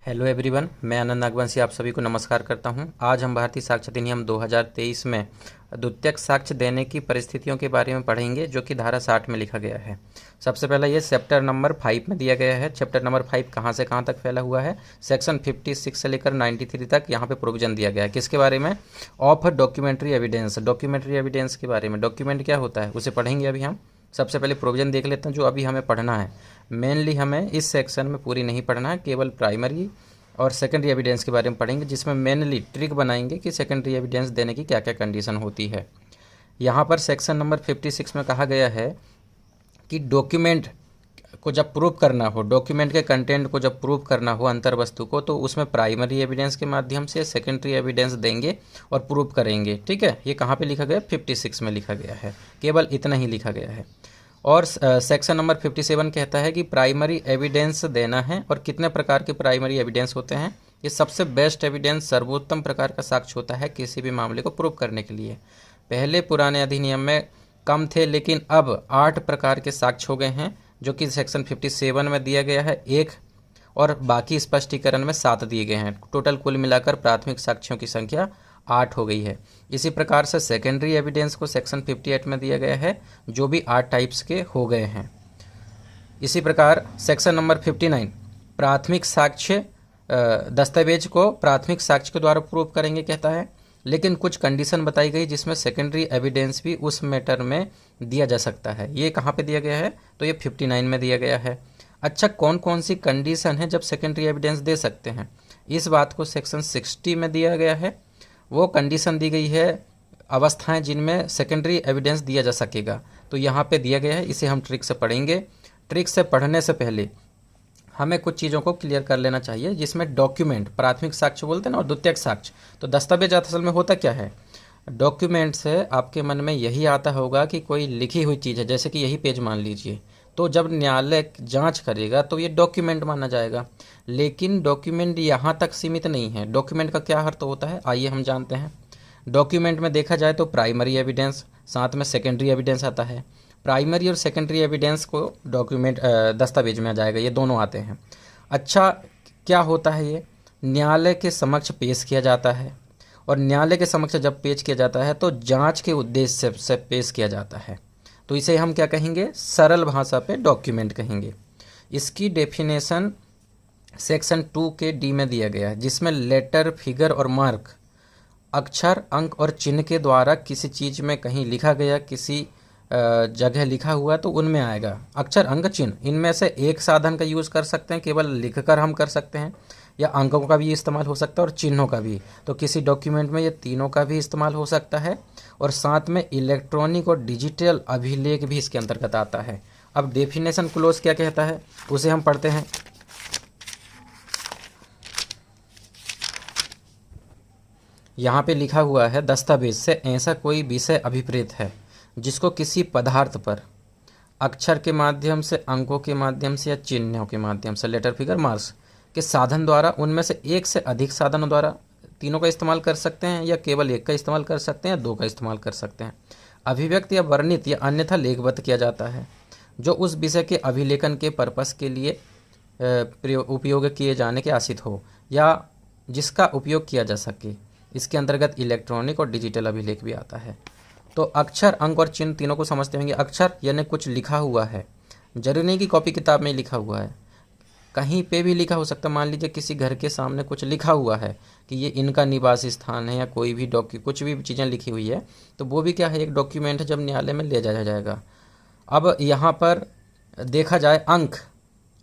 Hello everyone, मैं आनंद नागवंशी आप सभी को नमस्कार करता हूं। आज हम भारतीय साक्ष्य अधिनियम 2023 में द्वितीयक साक्ष्य देने की परिस्थितियों के बारे में पढ़ेंगे, जो कि धारा 60 में लिखा गया है। सबसे पहले ये चैप्टर नंबर 5 में दिया गया है। चैप्टर नंबर 5 कहां से कहां तक फैला हुआ है? सेक्शन 56 से लेकर 93 तक यहाँ पे प्रोविजन दिया गया है। किसके बारे में? Of documentary evidence. Documentary evidence के बारे में। डॉक्यूमेंट क्या होता है उसे पढ़ेंगे अभी हम। सबसे पहले प्रोविजन देख लेते हैं जो अभी हमें पढ़ना है। मेनली हमें इस सेक्शन में पूरी नहीं पढ़ना है, केवल प्राइमरी और सेकेंडरी एविडेंस के बारे में पढ़ेंगे, जिसमें मेनली ट्रिक बनाएंगे कि सेकेंडरी एविडेंस देने की क्या क्या कंडीशन होती है। यहाँ पर सेक्शन नंबर 56 में कहा गया है कि डॉक्यूमेंट को जब प्रूव करना हो, डॉक्यूमेंट के कंटेंट को जब प्रूव करना हो अंतर वस्तु को, तो उसमें प्राइमरी एविडेंस के माध्यम से सेकेंडरी एविडेंस देंगे और प्रूव करेंगे। ठीक है, ये कहाँ पे लिखा गया? 56 में लिखा गया है, केवल इतना ही लिखा गया है। और सेक्शन नंबर 57 कहता है कि प्राइमरी एविडेंस देना है। और कितने प्रकार के प्राइमरी एविडेंस होते हैं? ये सबसे बेस्ट एविडेंस, सर्वोत्तम प्रकार का साक्ष्य होता है किसी भी मामले को प्रूव करने के लिए। पहले पुराने अधिनियम में कम थे, लेकिन अब 8 प्रकार के साक्ष्य हो गए हैं, जो कि सेक्शन 57 में दिया गया है 1, और बाकी स्पष्टीकरण में 7 दिए गए हैं। टोटल कुल मिलाकर प्राथमिक साक्ष्यों की संख्या 8 हो गई है। इसी प्रकार से सेकेंडरी एविडेंस को सेक्शन 58 में दिया गया है, जो भी 8 टाइप्स के हो गए हैं। इसी प्रकार सेक्शन नंबर 59 प्राथमिक साक्ष्य दस्तावेज को प्राथमिक साक्ष्य के द्वारा प्रूव करेंगे कहता है, लेकिन कुछ कंडीशन बताई गई जिसमें सेकेंडरी एविडेंस भी उस मैटर में दिया जा सकता है। ये कहाँ पे दिया गया है? तो ये 59 में दिया गया है। अच्छा, कौन कौन सी कंडीशन है जब सेकेंडरी एविडेंस दे सकते हैं? इस बात को सेक्शन 60 में दिया गया है। वो कंडीशन दी गई है अवस्थाएं जिनमें सेकेंडरी एविडेंस दिया जा सकेगा, तो यहाँ पे दिया गया है। इसे हम ट्रिक से पढ़ेंगे। ट्रिक से पढ़ने से पहले हमें कुछ चीज़ों को क्लियर कर लेना चाहिए, जिसमें डॉक्यूमेंट, प्राथमिक साक्ष्य बोलते हैं ना, और द्वितीयक साक्ष्य। तो दस्तावेज असल में होता क्या है? डॉक्यूमेंट से आपके मन में यही आता होगा कि कोई लिखी हुई चीज़ है, जैसे कि यही पेज मान लीजिए, तो जब न्यायालय जांच करेगा तो ये डॉक्यूमेंट माना जाएगा। लेकिन डॉक्यूमेंट यहाँ तक सीमित नहीं है। डॉक्यूमेंट का क्या अर्थ होता है, आइए हम जानते हैं। डॉक्यूमेंट में देखा जाए तो प्राइमरी एविडेंस, साथ में सेकेंडरी एविडेंस आता है। प्राइमरी और सेकेंडरी एविडेंस को डॉक्यूमेंट दस्तावेज में आ जाएगा, ये दोनों आते हैं। अच्छा, क्या होता है ये? न्यायालय के समक्ष पेश किया जाता है, और न्यायालय के समक्ष जब पेश किया जाता है तो जांच के उद्देश्य से पेश किया जाता है। तो इसे हम क्या कहेंगे? सरल भाषा पे डॉक्यूमेंट कहेंगे। इसकी डेफिनेशन सेक्शन 2 के डी में दिया गया है, जिसमें लेटर, फिगर और मार्क, अक्षर, अंक और चिन्ह के द्वारा किसी चीज़ में कहीं लिखा गया, किसी जगह लिखा हुआ, तो उनमें आएगा अक्षर, अंक, चिन्ह। इनमें से एक साधन का यूज़ कर सकते हैं, केवल लिखकर हम कर सकते हैं, या अंकों का भी इस्तेमाल हो सकता है और चिन्हों का भी। तो किसी डॉक्यूमेंट में ये तीनों का भी इस्तेमाल हो सकता है, और साथ में इलेक्ट्रॉनिक और डिजिटल अभिलेख भी इसके अंतर्गत आता है। अब डेफिनेशन क्लोज क्या कहता है उसे हम पढ़ते हैं। यहाँ पे लिखा हुआ है, दस्तावेज से ऐसा कोई विषय अभिप्रेत है जिसको किसी पदार्थ पर अक्षर के माध्यम से, अंकों के माध्यम से या चिन्हों के माध्यम से, लेटर, फिगर, मार्क्स के साधन द्वारा, उनमें से एक से अधिक साधनों द्वारा, तीनों का इस्तेमाल कर सकते हैं, या केवल एक का इस्तेमाल कर सकते हैं, या 2 का इस्तेमाल कर सकते हैं, अभिव्यक्त या वर्णित या अन्यथा लेखबद्ध किया जाता है, जो उस विषय के अभिलेखन के पर्पस के लिए उपयोग किए जाने के आशित हो, या जिसका उपयोग किया जा सके। इसके अंतर्गत इलेक्ट्रॉनिक और डिजिटल अभिलेख भी आता है। तो अक्षर, अंक और चिन्ह तीनों को समझते होंगे। अक्षर यानी कुछ लिखा हुआ है, जरूरी नहीं कि कॉपी किताब में लिखा हुआ है, कहीं पे भी लिखा हो सकता है। मान लीजिए किसी घर के सामने कुछ लिखा हुआ है कि ये इनका निवास स्थान है, या कोई भी कुछ भी चीज़ें लिखी हुई है, तो वो भी क्या है? एक डॉक्यूमेंट है, जब न्यायालय में ले जाया जाएगा। अब यहाँ पर देखा जाए अंक,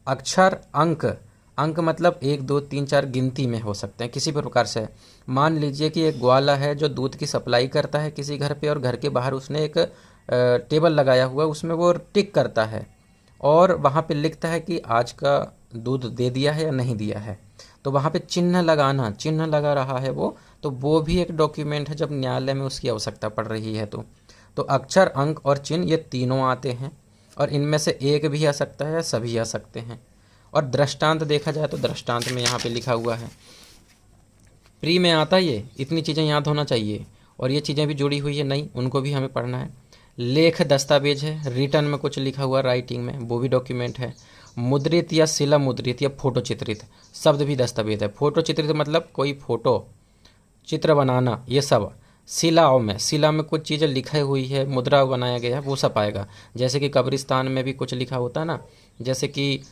अक्षर, अंक मतलब 1, 2, 3, 4 गिनती में हो सकते हैं किसी भी प्रकार से। मान लीजिए कि एक ग्वाला है जो दूध की सप्लाई करता है किसी घर पे, और घर के बाहर उसने एक टेबल लगाया हुआ है, उसमें वो टिक करता है और वहाँ पे लिखता है कि आज का दूध दे दिया है या नहीं दिया है। तो वहाँ पे चिन्ह लगा रहा है वो, तो वो भी एक डॉक्यूमेंट है जब न्यायालय में उसकी आवश्यकता पड़ रही है। तो अक्षर, अंक और चिन्ह ये तीनों आते हैं, और इनमें से एक भी आ सकता है, सभी आ सकते हैं। और दृष्टांत देखा जाए तो दृष्टांत में यहाँ पे लिखा हुआ है, प्री में आता है, ये इतनी चीज़ें याद होना चाहिए, और ये चीज़ें भी जुड़ी हुई है नहीं, उनको भी हमें पढ़ना है। लेख दस्तावेज है, रिटर्न में कुछ लिखा हुआ राइटिंग में, वो भी डॉक्यूमेंट है। मुद्रित या शिला मुद्रित या फोटो चित्रित शब्द भी दस्तावेज है। फोटो चित्रित मतलब कोई फोटो चित्र बनाना, ये सब। शिला में कुछ चीज़ें लिखी हुई है, मुद्रा बनाया गया है, वो सब आएगा। जैसे कि कब्रिस्तान में भी कुछ लिखा होता है ना, जैसे कि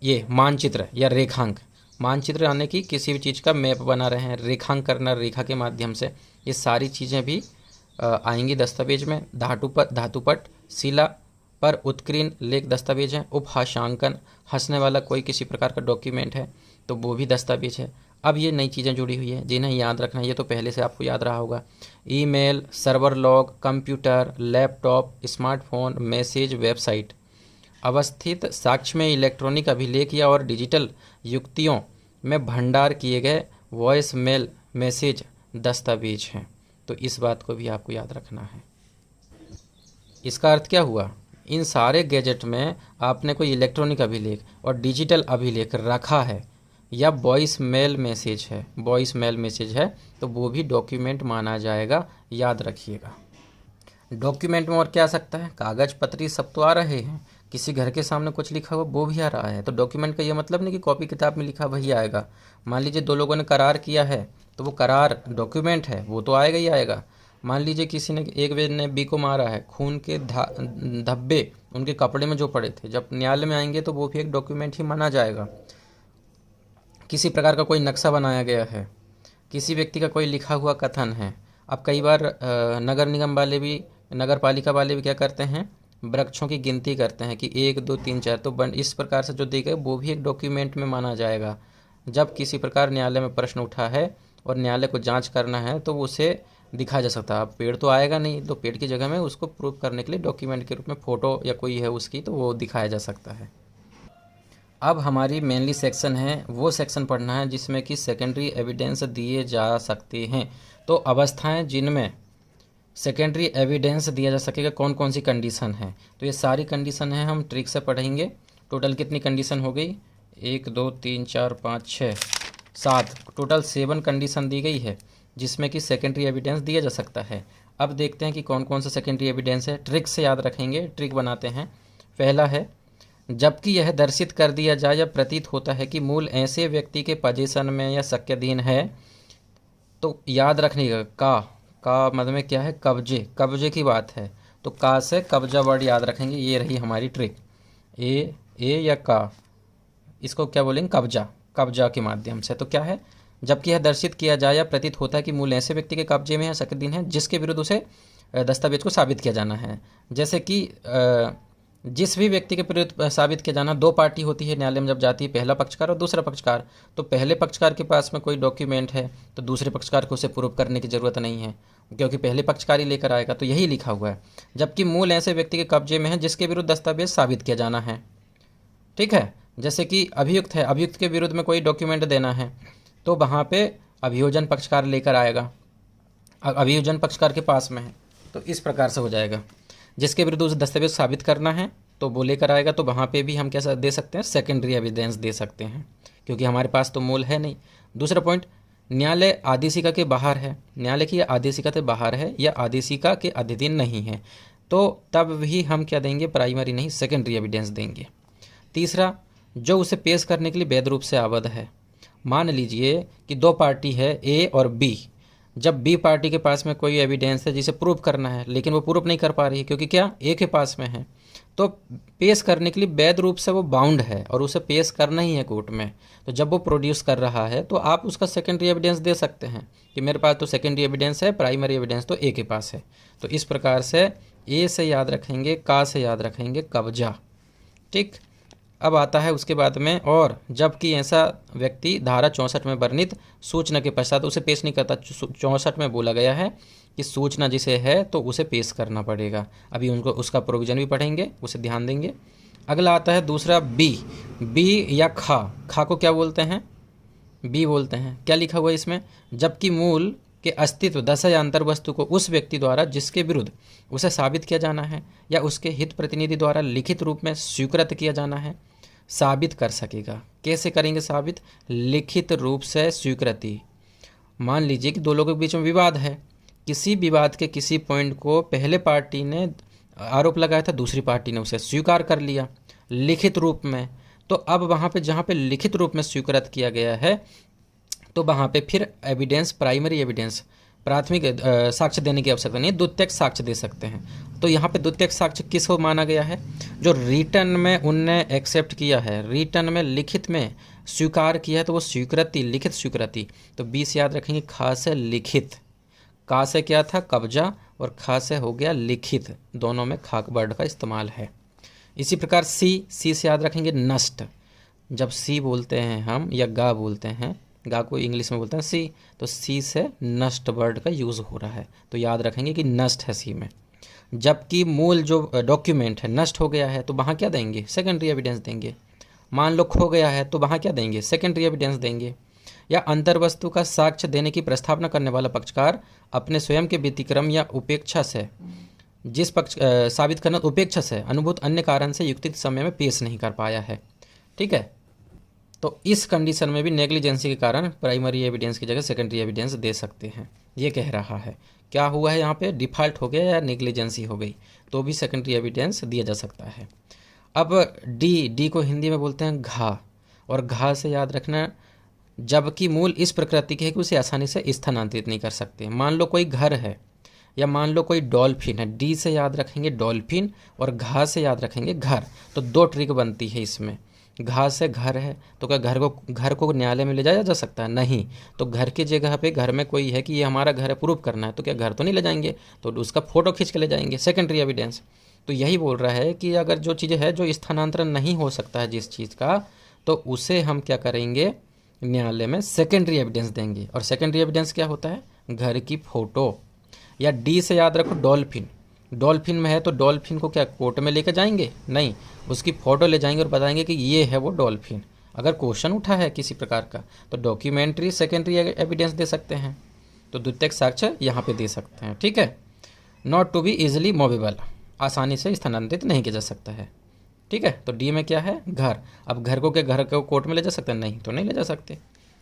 ये मानचित्र या रेखांक। मानचित्र यानी कि किसी भी चीज़ का मैप बना रहे हैं, रेखांक करना रेखा के माध्यम से, ये सारी चीज़ें भी आएंगी दस्तावेज में। धातुपट, शिला पर उत्कीर्ण लेख दस्तावेज है। उपहासांकन, हंसने वाला कोई किसी प्रकार का डॉक्यूमेंट है तो वो भी दस्तावेज है। अब ये नई चीज़ें जुड़ी हुई है जिन्हें याद रखना है, ये तो पहले से आपको याद रहा होगा। Email, server log, computer, laptop, smartphone, message, website. अवस्थित साक्ष्य में इलेक्ट्रॉनिक अभिलेख या और डिजिटल युक्तियों में भंडार किए गए वॉइस मेल मैसेज दस्तावेज हैं। तो इस बात को भी आपको याद रखना है। इसका अर्थ क्या हुआ? इन सारे गैजेट में आपने कोई इलेक्ट्रॉनिक अभिलेख और डिजिटल अभिलेख रखा है या वॉइस मेल मैसेज है तो वो भी डॉक्यूमेंट माना जाएगा, याद रखिएगा। डॉक्यूमेंट में और क्या आ सकता है? कागज पत्री सब तो आ रहे हैं, किसी घर के सामने कुछ लिखा हुआ वो भी आ रहा है। तो डॉक्यूमेंट का ये मतलब नहीं कि कॉपी किताब में लिखा वही आएगा। मान लीजिए दो लोगों ने करार किया है तो वो करार डॉक्यूमेंट है, वो तो आएगा ही आएगा। मान लीजिए किसी ने, एक व्यक्ति ने बी को मारा है, खून के धब्बे उनके कपड़े में जो पड़े थे, जब न्यायालय में आएंगे तो वो भी एक डॉक्यूमेंट ही माना जाएगा। किसी प्रकार का कोई नक्शा बनाया गया है, किसी व्यक्ति का कोई लिखा हुआ कथन है। अब कई बार नगर निगम वाले भी, नगर पालिका वाले भी क्या करते हैं, वृक्षों की गिनती करते हैं कि 1 2 3 4, तो इस प्रकार से जो दी गए वो भी एक डॉक्यूमेंट में माना जाएगा। जब किसी प्रकार न्यायालय में प्रश्न उठा है और न्यायालय को जांच करना है तो उसे दिखाया जा सकता है। अब पेड़ तो आएगा नहीं, तो पेड़ की जगह में उसको प्रूफ करने के लिए डॉक्यूमेंट के रूप में फ़ोटो या कोई है उसकी, तो वो दिखाया जा सकता है। अब हमारी मेनली सेक्शन है, वो सेक्शन पढ़ना है जिसमें कि सेकेंडरी एविडेंस दिए जा सकते हैं। तो अवस्थाएं जिनमें सेकेंडरी एविडेंस दिया जा सकेगा, कौन कौन सी कंडीशन है, तो ये सारी कंडीशन है, हम ट्रिक से पढ़ेंगे। टोटल कितनी कंडीशन हो गई? 1 2 3 4 5 6 7, टोटल 7 कंडीशन दी गई है जिसमें कि सेकेंडरी एविडेंस दिया जा सकता है। अब देखते हैं कि कौन कौन सा सेकेंडरी एविडेंस है। ट्रिक से याद रखेंगे, ट्रिक बनाते हैं। पहला है, जबकि यह दर्शित कर दिया जाए या प्रतीत होता है कि मूल ऐसे व्यक्ति के पोजीशन में या शक्याधीन है, तो याद रखिएगा का मतलब में क्या है? कब्जे की बात है, तो का से कब्जा वर्ड याद रखेंगे। ये रही हमारी ट्रिक। ए या का, इसको क्या बोलेंगे? कब्जा के माध्यम से। तो क्या है? जबकि यह दर्शित किया जाए या प्रतीत होता है कि मूल ऐसे व्यक्ति के कब्जे में है, शक्याधीन है, जिसके विरुद्ध उसे दस्तावेज को साबित किया जाना है। जैसे कि जिस भी व्यक्ति के विरुद्ध साबित किया जाना, 2 पार्टी होती है न्यायालय में जब जाती है, पहला पक्षकार और दूसरा पक्षकार। तो पहले पक्षकार के पास में कोई डॉक्यूमेंट है तो दूसरे पक्षकार को उसे प्रूव करने की ज़रूरत नहीं है, क्योंकि पहले पक्षकार ही लेकर आएगा। तो यही लिखा हुआ है, जबकि मूल ऐसे व्यक्ति के कब्जे में है जिसके विरुद्ध दस्तावेज साबित किया जाना है। ठीक है, जैसे कि अभियुक्त है, अभियुक्त के विरुद्ध में कोई डॉक्यूमेंट देना है तो वहाँ पे अभियोजन पक्षकार लेकर आएगा, अभियोजन पक्षकार के पास में है, तो इस प्रकार से हो जाएगा। जिसके विरुद्ध उस दस्तावेज साबित करना है तो वो लेकर आएगा, तो वहाँ पे भी हम कैसा दे सकते हैं? सेकेंडरी एविडेंस दे सकते हैं, क्योंकि हमारे पास तो मूल है नहीं। दूसरा पॉइंट, न्यायालय आदेशिका के बाहर है, न्यायालय की आदेशिका से बाहर है या आदेशिका के अधीन नहीं है, तो तब भी हम क्या देंगे? प्राइमरी नहीं, सेकेंडरी एविडेंस देंगे। तीसरा, जो उसे पेश करने के लिए वैध रूप से आबद्ध है। मान लीजिए कि 2 पार्टी है, ए और बी। जब बी पार्टी के पास में कोई एविडेंस है जिसे प्रूव करना है, लेकिन वो प्रूव नहीं कर पा रही है क्योंकि क्या? ए के पास में है, तो पेश करने के लिए वैध रूप से वो बाउंड है और उसे पेश करना ही है कोर्ट में। तो जब वो प्रोड्यूस कर रहा है तो आप उसका सेकेंडरी एविडेंस दे सकते हैं कि मेरे पास तो सेकेंडरी एविडेंस है, प्राइमरी एविडेंस तो ए के पास है। तो इस प्रकार से ए से याद रखेंगे, का से याद रखेंगे कब्जा। ठीक, अब आता है उसके बाद में, और जबकि ऐसा व्यक्ति धारा 64 में वर्णित सूचना के पश्चात उसे पेश नहीं करता। 64 में बोला गया है कि सूचना जिसे है तो उसे पेश करना पड़ेगा। अभी उनको उसका प्रोविज़न भी पढ़ेंगे, उसे ध्यान देंगे। अगला आता है दूसरा, बी या खा को क्या बोलते हैं? बी बोलते हैं। क्या लिखा हुआ है इसमें? जबकि मूल के अस्तित्व, दशा या अंतर वस्तु को उस व्यक्ति द्वारा जिसके विरुद्ध उसे साबित किया जाना है या उसके हित प्रतिनिधि द्वारा लिखित रूप में स्वीकृत किया जाना है, साबित कर सकेगा। कैसे करेंगे साबित? लिखित रूप से स्वीकृति। मान लीजिए कि 2 लोगों के बीच में विवाद है, किसी विवाद के किसी पॉइंट को पहले पार्टी ने आरोप लगाया था, दूसरी पार्टी ने उसे स्वीकार कर लिया, लिखित रूप में। तो अब वहाँ पे जहाँ पे लिखित रूप में स्वीकृत किया गया है तो वहाँ पे फिर एविडेंस, प्राइमरी एविडेंस, प्राथमिक साक्ष्य देने की आवश्यकता नहीं है, द्वितीयक साक्ष्य दे सकते हैं। तो यहाँ पे द्वितीयक साक्ष्य किसको माना गया है? जो रिटर्न में उनने एक्सेप्ट किया है, रिटर्न में लिखित में स्वीकार किया है, तो वो स्वीकृति, लिखित स्वीकृति। तो 20 याद रखेंगे, खा से लिखित, का से क्या था? कब्जा, और खा से हो गया लिखित, दोनों में खाक वर्ड का इस्तेमाल है। इसी प्रकार सी से याद रखेंगे नष्ट। जब सी बोलते हैं हम या गा बोलते हैं, गा को इंग्लिश में बोलते हैं सी, तो सी से नष्ट वर्ड का यूज़ हो रहा है, तो याद रखेंगे कि नष्ट है सी में। जबकि मूल जो डॉक्यूमेंट है नष्ट हो गया है, तो वहाँ क्या देंगे? सेकेंडरी एविडेंस देंगे। मान लो खो गया है, तो वहाँ क्या देंगे? सेकेंडरी एविडेंस देंगे। या अंतर वस्तु का साक्ष्य देने की प्रस्तावना करने वाला पक्षकार अपने स्वयं के व्यतिक्रम या उपेक्षा से, जिस पक्ष साबित करना उपेक्षा से अनुभूत अन्य कारण से युक्तित समय में पेश नहीं कर पाया है। ठीक है, तो इस कंडीशन में भी नेग्लिजेंसी के कारण प्राइमरी एविडेंस की जगह सेकेंडरी एविडेंस दे सकते हैं। ये कह रहा है क्या हुआ है यहाँ पे? डिफ़ॉल्ट हो गया या नेग्लिजेंसी हो गई, तो भी सेकेंडरी एविडेंस दिया जा सकता है। अब डी को हिंदी में बोलते हैं घा, और घा से याद रखना, जबकि मूल इस प्रकृति के है कि उसे आसानी से स्थानांतरित नहीं कर सकते। मान लो कोई घर है, या मान लो कोई डॉल्फिन है, डी से याद रखेंगे डॉल्फिन और घा से याद रखेंगे घर। तो 2 ट्रिक बनती है इसमें। घा से घर है, तो क्या घर को न्यायालय में ले जाया जा सकता है? नहीं। तो घर की जगह पे घर में कोई है कि ये हमारा घर है, प्रूफ करना है, तो क्या घर तो नहीं ले जाएंगे, तो उसका फोटो खींच के ले जाएंगे, सेकेंडरी एविडेंस। तो यही बोल रहा है कि अगर जो चीज़ है, जो स्थानांतरण नहीं हो सकता है जिस चीज़ का, तो उसे हम क्या करेंगे? न्यायालय में सेकेंडरी एविडेंस देंगे। और सेकेंडरी एविडेंस क्या होता है? घर की फ़ोटो। या डी से याद रखो डॉल्फिन, डॉल्फिन में है तो डॉल्फिन को क्या कोर्ट में लेकर जाएंगे? नहीं, उसकी फ़ोटो ले जाएंगे और बताएंगे कि ये है वो डॉल्फिन। अगर क्वेश्चन उठा है किसी प्रकार का, तो डॉक्यूमेंट्री सेकेंडरी एविडेंस दे सकते हैं, तो द्वितीयक साक्ष्य यहाँ पे दे सकते हैं। ठीक है, not to be easily movable, आसानी से स्थानांतरित नहीं किया जा सकता है। ठीक है, तो डी में क्या है? घर। अब घर को कोर्ट में ले जा सकते हैं? नहीं, तो नहीं ले जा सकते।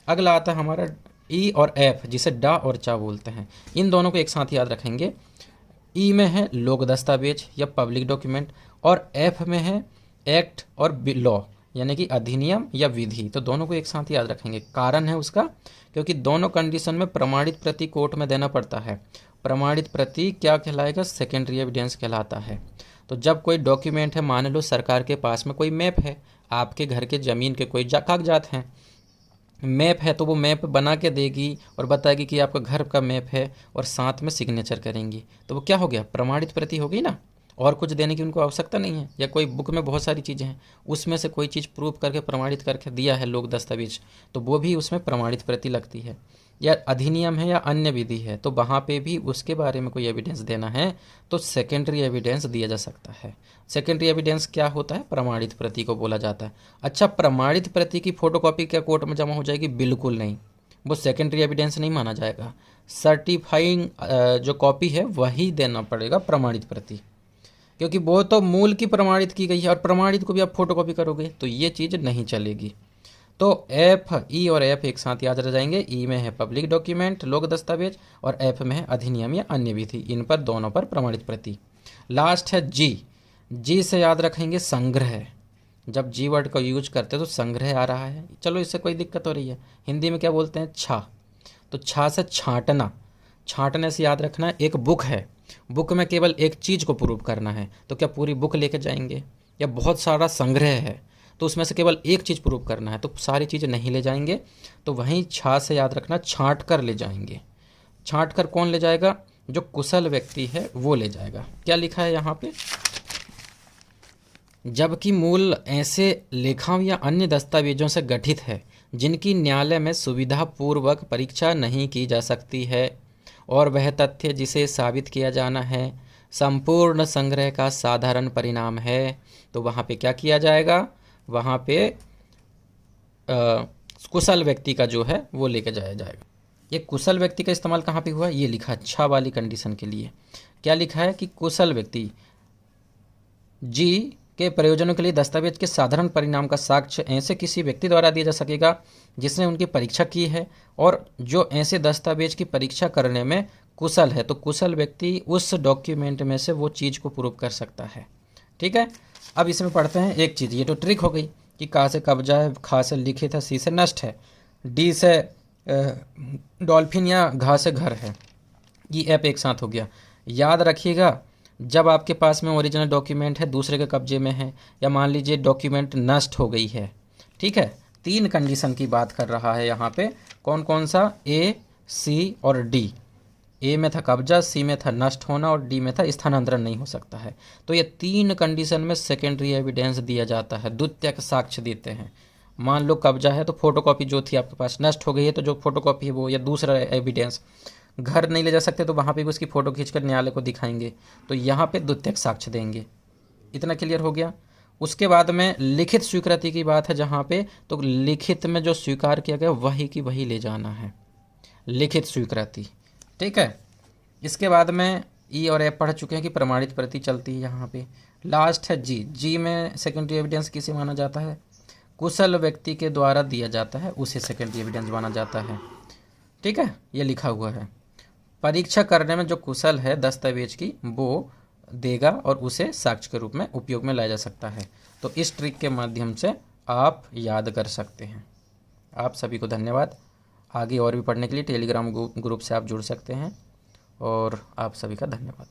अगला आता है हमारा ई और एफ, जिसे डा और चा बोलते हैं। इन दोनों को एक साथ याद रखेंगे। ई में है लोक दस्तावेज या पब्लिक डॉक्यूमेंट, और एफ में है एक्ट और लॉ, यानी कि अधिनियम या विधि। तो दोनों को एक साथ याद रखेंगे। कारण है उसका, क्योंकि दोनों कंडीशन में प्रमाणित प्रति कोर्ट में देना पड़ता है। प्रमाणित प्रति क्या कहलाएगा? सेकेंडरी एविडेंस कहलाता है। तो जब कोई डॉक्यूमेंट है, मान लो सरकार के पास में कोई मैप है, आपके घर के ज़मीन के कोई कागजात हैं, मैप है, तो वो मैप बना के देगी और बताएगी कि आपका घर का मैप है, और साथ में सिग्नेचर करेंगी, तो वो क्या हो गया? प्रमाणित प्रति हो गई ना। और कुछ देने की उनको आवश्यकता नहीं है। या कोई बुक में बहुत सारी चीज़ें हैं, उसमें से कोई चीज़ प्रूफ करके प्रमाणित करके दिया है लोक दस्तावेज, तो वो भी उसमें प्रमाणित प्रति लगती है। या अधिनियम है या अन्य विधि है, तो वहाँ पे भी उसके बारे में कोई एविडेंस देना है, तो सेकेंडरी एविडेंस दिया जा सकता है। सेकेंडरी एविडेंस क्या होता है? प्रमाणित प्रति को बोला जाता है। अच्छा, प्रमाणित प्रति की फोटोकॉपी क्या कोर्ट में जमा हो जाएगी? बिल्कुल नहीं, वो सेकेंडरी एविडेंस नहीं माना जाएगा। सर्टिफाइंग जो कॉपी है वही देना पड़ेगा प्रमाणित प्रति, क्योंकि वो तो मूल की प्रमाणित की गई है, और प्रमाणित को भी आप फोटोकॉपी करोगे तो ये चीज़ नहीं चलेगी। तो एफ, ई और एफ एक साथ याद रह जाएंगे। ई में है पब्लिक डॉक्यूमेंट, लोक दस्तावेज, और एफ में है अधिनियम या अन्य विधि। इन पर दोनों पर प्रमाणित प्रति। लास्ट है जी। जी से याद रखेंगे संग्रह। जब जी वर्ड का यूज करते हैं तो संग्रह आ रहा है, चलो इससे कोई दिक्कत हो रही है। हिंदी में क्या बोलते हैं? छा। तो छा से छांटना। छांटने से याद रखना, एक बुक है, बुक में केवल एक चीज़ को प्रूव करना है, तो क्या पूरी बुक लेके जाएंगे? या बहुत सारा संग्रह है, तो उसमें से केवल एक चीज़ प्रूव करना है, तो सारी चीज़ें नहीं ले जाएंगे। तो वहीं छा से याद रखना, छांट कर ले जाएंगे। छांट कर कौन ले जाएगा? जो कुशल व्यक्ति है वो ले जाएगा। क्या लिखा है यहाँ पे? जबकि मूल ऐसे लेखाओं या अन्य दस्तावेजों से गठित है जिनकी न्यायालय में सुविधापूर्वक परीक्षा नहीं की जा सकती है, और वह तथ्य जिसे साबित किया जाना है संपूर्ण संग्रह का साधारण परिणाम है, तो वहाँ पे क्या किया जाएगा? वहाँ पे कुशल व्यक्ति का जो है वो लेके जाया जाएगा। ये कुशल व्यक्ति का इस्तेमाल कहाँ पे हुआ? ये लिखा अच्छा वाली कंडीशन के लिए। क्या लिखा है कि कुशल व्यक्ति जी के प्रयोजनों के लिए दस्तावेज के साधारण परिणाम का साक्ष्य ऐसे किसी व्यक्ति द्वारा दिया जा सकेगा जिसने उनकी परीक्षा की है और जो ऐसे दस्तावेज की परीक्षा करने में कुशल है। तो कुशल व्यक्ति उस डॉक्यूमेंट में से वो चीज़ को प्रूव कर सकता है। ठीक है, अब इसमें पढ़ते हैं एक चीज़, ये तो ट्रिक हो गई कि का से कब्जा है, खा से लिखित है, सी से नष्ट है, डी से डॉल्फिन या घा से घर है। ये ऐप एक साथ हो गया। याद रखिएगा, जब आपके पास में ओरिजिनल डॉक्यूमेंट है, दूसरे के कब्जे में है, या मान लीजिए डॉक्यूमेंट नष्ट हो गई है, ठीक है, 3 कंडीशन की बात कर रहा है यहाँ पे। कौन कौन सा? ए, सी और डी। ए में था कब्जा, सी में था नष्ट होना और डी में था स्थानांतरण नहीं हो सकता है। तो ये 3 कंडीशन में सेकेंडरी एविडेंस दिया जाता है, द्वितीयक साक्ष्य देते हैं। मान लो कब्जा है तो फोटोकॉपी जो थी आपके पास नष्ट हो गई है, तो जो फोटोकॉपी है वो, या दूसरा एविडेंस, घर नहीं ले जा सकते तो वहाँ पे भी उसकी फ़ोटो खींचकर न्यायालय को दिखाएंगे, तो यहाँ पे द्वितीयक साक्ष्य देंगे। इतना क्लियर हो गया। उसके बाद में लिखित स्वीकृति की बात है जहाँ पे, तो लिखित में जो स्वीकार किया गया वही की वही ले जाना है, लिखित स्वीकृति, ठीक है। इसके बाद में ई और एफ पढ़ चुके हैं कि प्रमाणित प्रति चलती है यहाँ पे। लास्ट है जी। जी में सेकेंडरी एविडेंस किसे माना जाता है? कुशल व्यक्ति के द्वारा दिया जाता है, उसे सेकेंडरी एविडेंस माना जाता है, ठीक है, ये लिखा हुआ है। परीक्षा करने में जो कुशल है दस्तावेज की, वो देगा और उसे साक्ष्य के रूप में उपयोग में लाया जा सकता है। तो इस ट्रिक के माध्यम से आप याद कर सकते हैं। आप सभी को धन्यवाद। आगे और भी पढ़ने के लिए टेलीग्राम ग्रुप से आप जुड़ सकते हैं, और आप सभी का धन्यवाद।